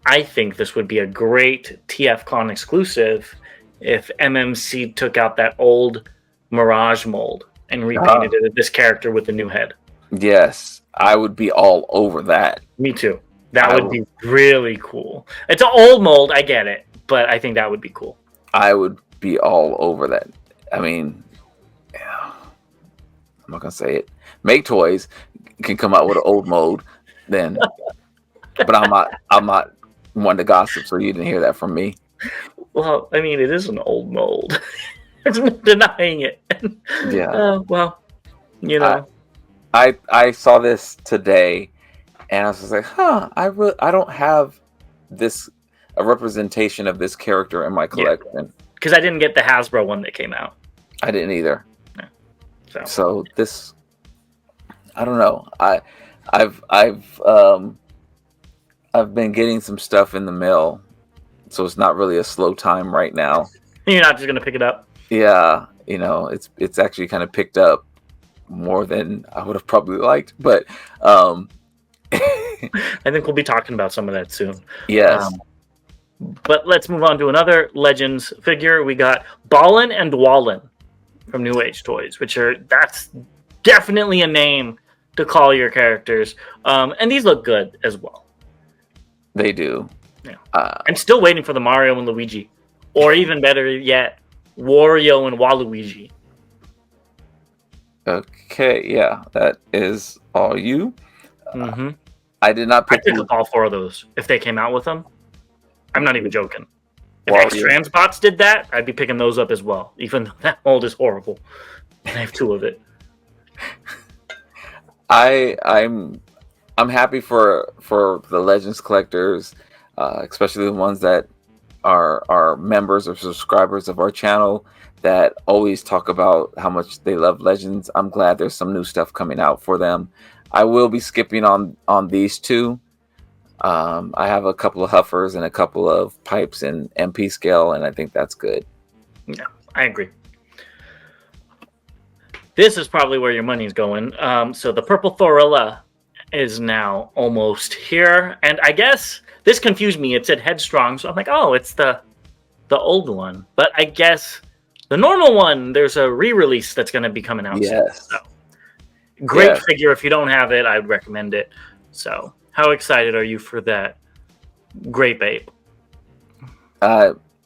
I think this would be a great TFCon exclusive if MMC took out that old Mirage mold and repainted it this character with a new head. Yes, I would be all over that. Me too. That would be really cool. It's an old mold, I get it, but I think that would be cool. I would be all over that. I mean, I'm not gonna say it. Make Toys can come out with an old mold, then. But I'm not one to gossip, so you didn't hear that from me. Well, I mean, it is an old mold. There's no denying it. Yeah. Well, you know. I saw this today, and I was just like, I don't have a representation of this character in my collection. Because I didn't get the Hasbro one that came out. I didn't either. Yeah. So this, I don't know. I've been getting some stuff in the mail, so it's not really a slow time right now. You're not just gonna pick it up? Yeah, it's actually kind of picked up more than I would have probably liked, but I think we'll be talking about some of that soon. Yes. But let's move on to another Legends figure. We got Ballin and Wallin from New Age Toys, that's definitely a name to call your characters. And these look good as well. They do. Yeah. I'm still waiting for the Mario and Luigi. Or even better yet, Wario and Waluigi. Okay, yeah, that is all you. Mm-hmm. I did not pick up all four of those if they came out with them. I'm not even joking. If Xtransbots did that, I'd be picking those up as well, even though that mold is horrible. And I have two of it. I'm happy for the Legends collectors, especially the ones that are members or subscribers of our channel that always talk about how much they love Legends. I'm glad there's some new stuff coming out for them. I will be skipping on these two. I have a couple of Huffers and a couple of Pipes in MP scale, and I think that's good. Yeah, I agree. this is probably where your money's going. So the purple Thrilla is now almost here, and I guess this confused me. It said Headstrong, so I'm like, oh, it's the old one. But I guess the normal one, there's a re-release that's going to be coming out soon. So, great figure. If you don't have it, I'd recommend it. So, how excited are you for that Grape Ape?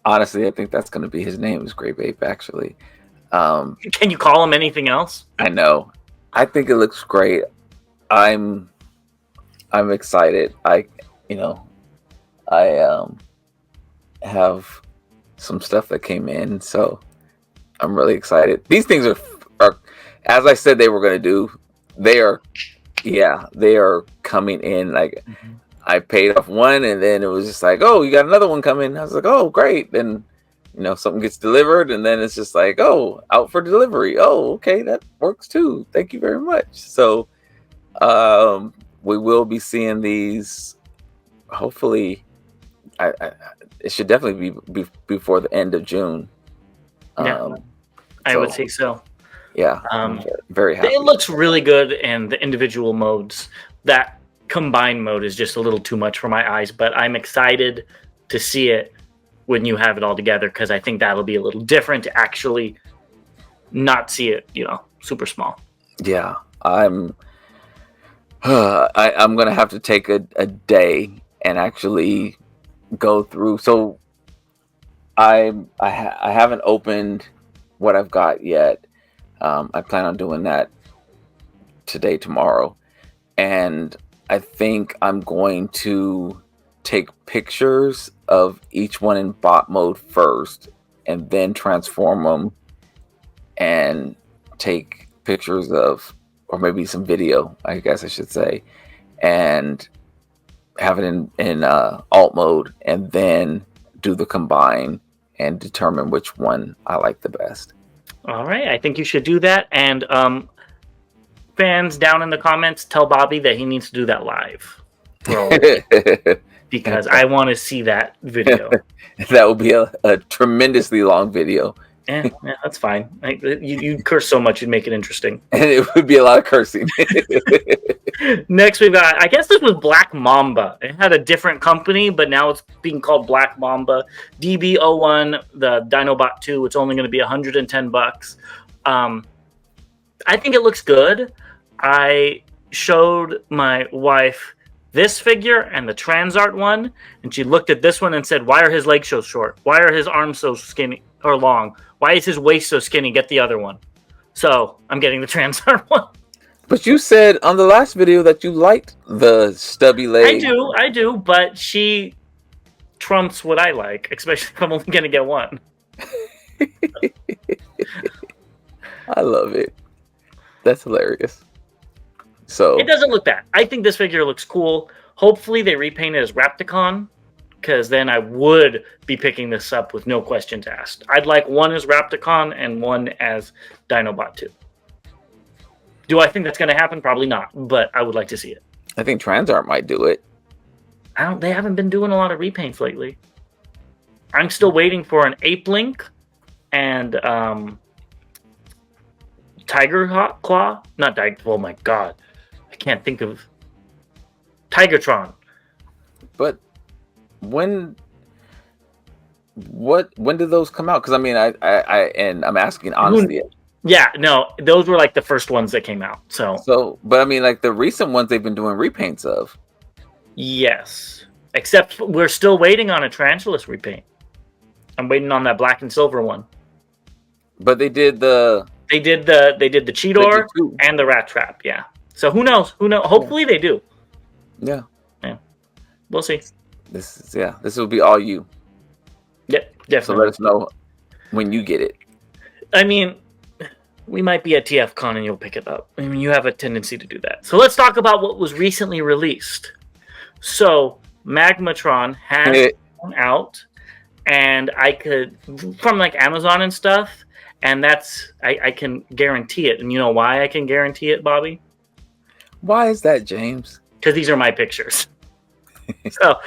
Honestly, I think that's going to be his name is Grape Ape, actually. Can you call him anything else? I know. I think it looks great. I'm excited. I have some stuff that came in, so I'm really excited. These things are as I said they were going to do. They are coming in. Like I paid off one, and then it was just like, oh, you got another one coming. I was like, oh, great. Then something gets delivered, and then it's just like, oh, out for delivery. Oh, okay, that works too. Thank you very much. So we will be seeing these hopefully. It should definitely be before the end of June. I would say so. Yeah, I'm very happy. It looks really good, and the individual modes, that combined mode is just a little too much for my eyes, but I'm excited to see it when you have it all together, because I think that'll be a little different to actually not see it, super small. Yeah, I'm gonna have to take a day and actually go through. So I haven't opened what I've got yet. I plan on doing that today, tomorrow, and I think I'm going to take pictures of each one in bot mode first, and then transform them and take pictures of, or maybe some video, I guess I should say, and have it in alt mode, and then do the combine and determine which one I like the best. All right, I think you should do that. And fans down in the comments, tell Bobby that he needs to do that live. Because I want to see that video. That will be a tremendously long video. Yeah, that's fine. You curse so much, you'd make it interesting. And it would be a lot of cursing. Next, we got, I guess this was Black Mamba. It had a different company, but now it's being called Black Mamba. DB01, the Dinobot 2, it's only going to be $110. I think it looks good. I showed my wife this figure and the Transart one, and she looked at this one and said, why are his legs so short? Why are his arms so skinny or long? Why is his waist so skinny? Get the other one. So I'm getting the Transart one. But you said on the last video that you liked the stubby leg. I do, but she trumps what I like, especially if I'm only going to get one. I love it. That's hilarious. So it doesn't look bad. I think this figure looks cool. Hopefully they repaint it as Rapticon, because then I would be picking this up with no questions asked. I'd like one as Rapticon and one as Dinobot 2. Do I think that's going to happen? Probably not, but I would like to see it. I think Transart might do it. They haven't been doing a lot of repaints lately. I'm still waiting for an Ape Link and Tiger Claw. Not Tiger. Oh my god, I can't think of Tigertron. But when did those come out? Because I mean, I'm asking honestly. Yeah, no, those were like the first ones that came out. So, but I mean, like the recent ones they've been doing repaints of. Yes, except we're still waiting on a Tarantulas repaint. I'm waiting on that black and silver one. But they did the Cheetor and the Rat Trap. Yeah. So who knows? Hopefully they do. Yeah. Yeah. We'll see. This will be all you. Yep, definitely. So let us know when you get it. I mean, we might be at TFCon and you'll pick it up. I mean, you have a tendency to do that. So let's talk about what was recently released. So Magmatron has come out, and I could, from like Amazon and stuff, and that's, I can guarantee it. And you know why I can guarantee it, Bobby? Why is that, James? Because these are my pictures. So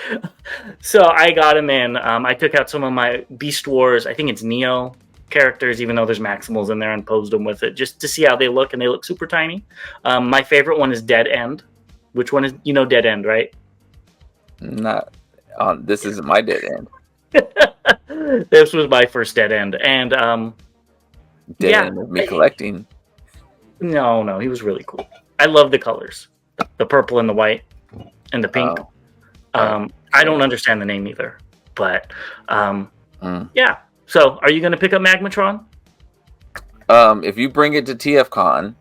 I got them in. I took out some of my Beast Wars. I think it's Neo characters, even though there's Maximals in there, and posed them with it just to see how they look, and they look super tiny. My favorite one is Dead End. Which one is, Dead End, right? Not on. This isn't my Dead End. This was my first Dead End, and Dead End of me collecting. No, he was really cool. I love the colors, the purple and the white and the pink. I don't understand the name either, but yeah. So, are you going to pick up Magmatron? If you bring it to TFCon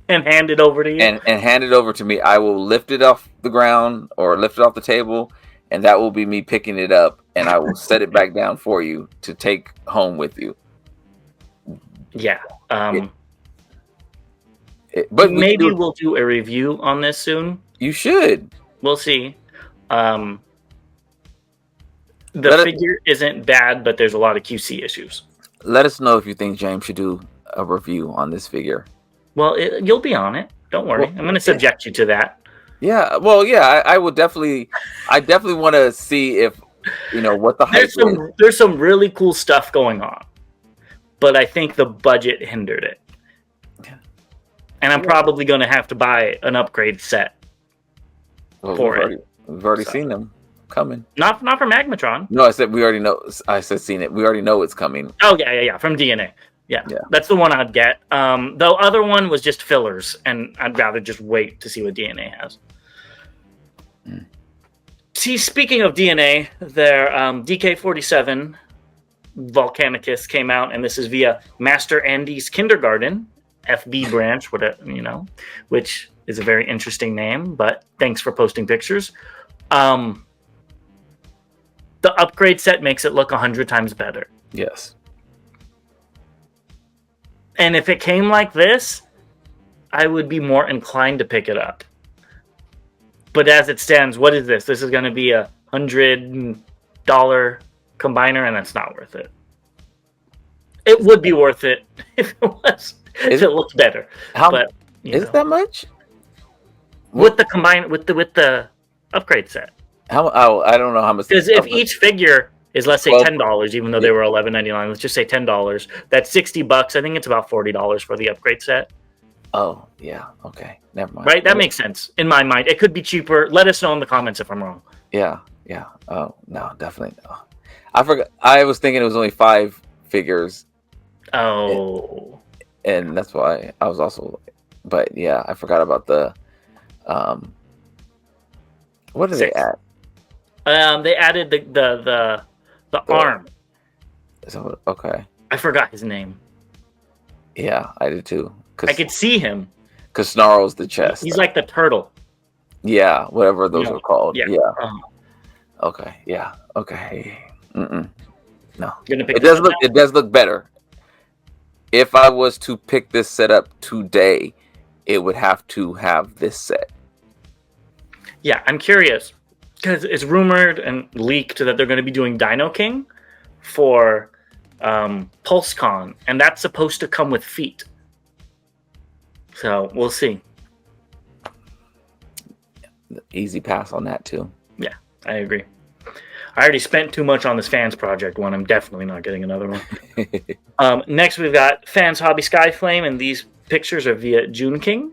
and hand it over to you, and hand it over to me, I will lift it off the ground or lift it off the table, and that will be me picking it up, and I will set it back down for you to take home with you. Yeah. But maybe we'll do a review on this soon. You should. We'll see. The figure isn't bad, but there's a lot of QC issues. Let us know if you think James should do a review on this figure. Well, you'll be on it. Don't worry. I'm going to subject you to that. Yeah. Well, yeah. I would definitely. I definitely want to see if what the hype is. There's some really cool stuff going on, but I think the budget hindered it. And I'm probably going to have to buy an upgrade set for it. We've already seen them coming. Not for Magmatron. No, I said we already know. I said seen it. We already know it's coming. Oh yeah. From DNA. Yeah, that's the one I'd get. The other one was just fillers, and I'd rather just wait to see what DNA has. See, speaking of DNA, their DK-47 Volcanicus came out, and this is via Master Andy's Kindergarten, FB branch, which is a very interesting name, but thanks for posting pictures. The upgrade set makes it look 100 times better. Yes. And if it came like this, I would be more inclined to pick it up. But as it stands, what is this? This is going to be a $100 combiner, and that's not worth it. It would be worth it if it was. If it looked better. Is that much? With the the upgrade set. I don't know how much. Because if each figure is, let's say, $10, even though they were $11.99. Let's just say $10. That's $60. I think it's about $40 for the upgrade set. Oh yeah, okay, never mind. Right, that makes sense in my mind. It could be cheaper. Let us know in the comments if I'm wrong. Yeah. Oh no, definitely no. I forgot. I was thinking it was only 5 figures. Oh. And that's why I was also. But yeah, I forgot about the. What did they add? They added the arm. So, okay. I forgot his name. Yeah, I did too. I could see him. Because Snarl's the chest. He's like the turtle. Yeah, whatever those are called. Yeah. Okay. Yeah. Okay. No. It does look better. If I was to pick this set up today, it would have to have this set. Yeah, I'm curious. Because it's rumored and leaked that they're going to be doing Dino King for PulseCon, and that's supposed to come with feet. So we'll see. Easy pass on that too. Yeah, I agree. I already spent too much on this fans project one. I'm definitely not getting another one. Next, we've got Fans Hobby Skyflame, and these pictures are via June King.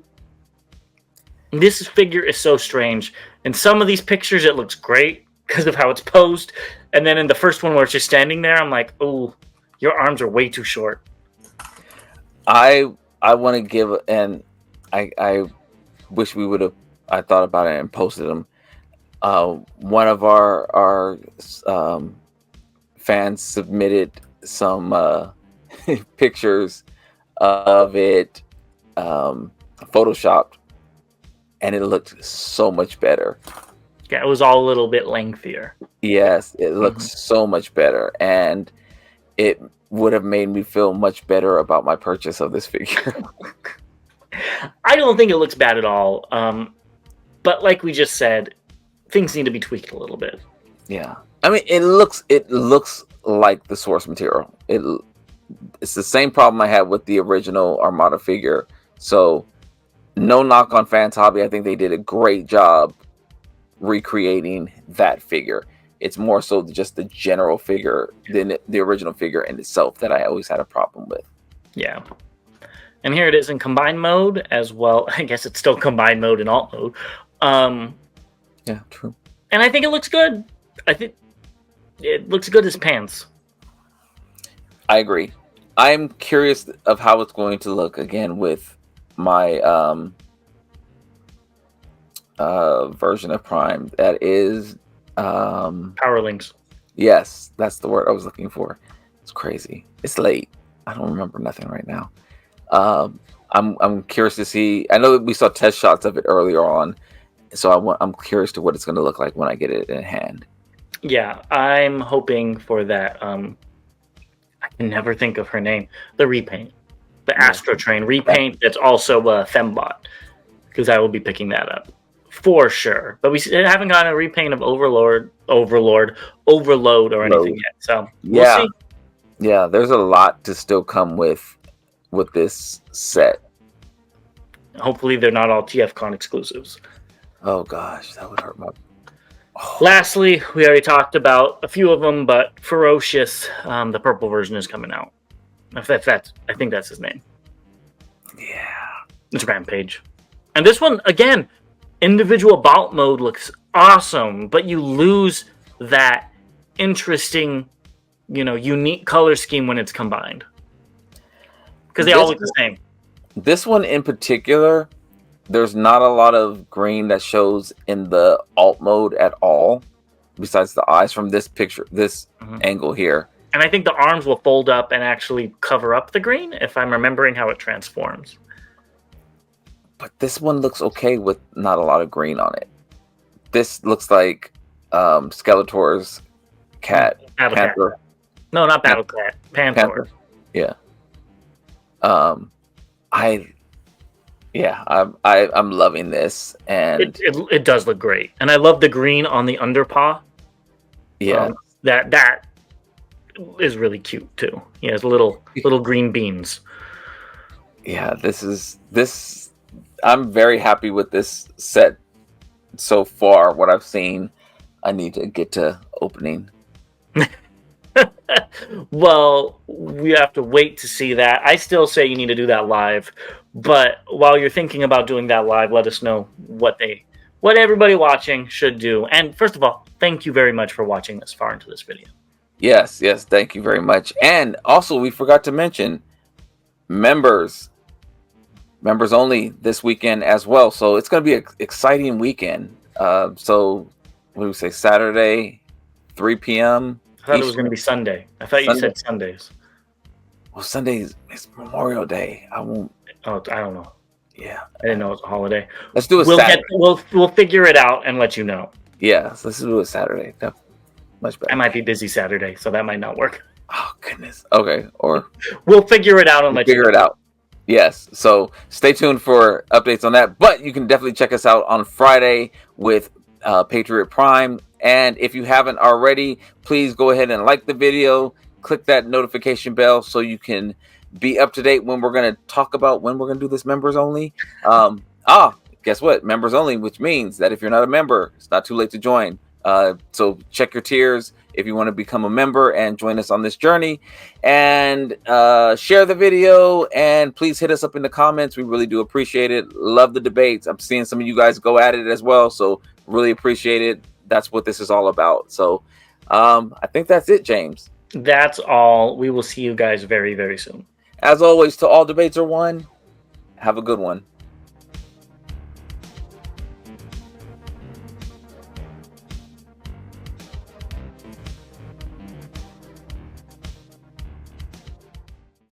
This figure is so strange. In some of these pictures, it looks great because of how it's posed. And then in the first one where it's just standing there, I'm like, oh, your arms are way too short. I want to give, and I wish we would have, I thought about it and posted them. One of our fans submitted some pictures of it photoshopped, and it looked so much better. Yeah, it was all a little bit lengthier. Yes, it looks so much better, and it would have made me feel much better about my purchase of this figure. I don't think it looks bad at all. But like we just said, things need to be tweaked a little bit. Yeah. I mean, it looks like the source material. It's the same problem I had with the original Armada figure. So no knock on Fans Hobby. I think they did a great job recreating that figure. It's more so just the general figure than the original figure in itself that I always had a problem with. Yeah. And here it is in combined mode as well. I guess it's still combined mode and alt mode. Yeah, true. And I think it looks good. I think it looks good as pants. I agree. I'm curious of how it's going to look again with my version of Prime that is Power Links. Yes, that's the word I was looking for. It's crazy. It's late. I don't remember nothing right now. I'm curious to see. I know that we saw test shots of it earlier on, so I'm curious to what it's going to look like when I get it in hand. Yeah, I'm hoping for that. I can never think of her name. The repaint, the Astro Train repaint. That's also a Fembot, because I will be picking that up for sure. But we haven't gotten a repaint of Overload, or anything yet. So we'll see. Yeah, there's a lot to still come with this set. Hopefully, they're not all TFCon exclusives. Oh gosh, that would hurt my. Oh. Lastly, we already talked about a few of them, but Ferocious, the purple version, is coming out. I think that's his name. Yeah, it's Rampage, and this one again, individual bout mode looks awesome, but you lose that interesting, unique color scheme when it's combined because they all look the same. This one in particular, there's not a lot of green that shows in the alt mode at all, besides the eyes from this picture, this angle here. And I think the arms will fold up and actually cover up the green, if I'm remembering how it transforms. But this one looks okay with not a lot of green on it. This looks like Skeletor's cat. Panther. Cat. No, not Battle Cat. Panther. Yeah. I'm loving this, and it does look great, and I love the green on the underpaw. Yeah, that is really cute too. Yeah, it's little green beans. Yeah, this. I'm very happy with this set so far. What I've seen, I need to get to opening. Well, we have to wait to see that. I still say you need to do that live. But while you're thinking about doing that live, let us know what everybody watching should do. And first of all, thank you very much for watching this far into this video. Yes, thank you very much. And also, we forgot to mention members only this weekend as well. So it's going to be an exciting weekend. So what do we say? Saturday, 3 p.m. I thought it was going to be Sunday. I thought you said Sundays. Well, Sundays is Memorial Day. I won't. Oh, I don't know. Yeah, I didn't know it was a holiday. Let's do it. We'll figure it out and let you know. Yeah, so let's do it Saturday. That's much better. I might be busy Saturday, so that might not work. Oh goodness. Okay, or we'll figure it out and let you know. Figure it out. Yes. So stay tuned for updates on that. But you can definitely check us out on Friday with Patriot Prime. And if you haven't already, please go ahead and like the video. Click that notification bell so you can be up to date when we're going to talk about when we're going to do this members only. Guess what? Members only, which means that if you're not a member, it's not too late to join. So check your tiers if you want to become a member and join us on this journey, and share the video, and please hit us up in the comments. We really do appreciate it. Love the debates. I'm seeing some of you guys go at it as well, so really appreciate it. That's what this is all about. So I think that's it, James. That's all. We will see you guys very, very soon. As always, to all debates are won. Have a good one.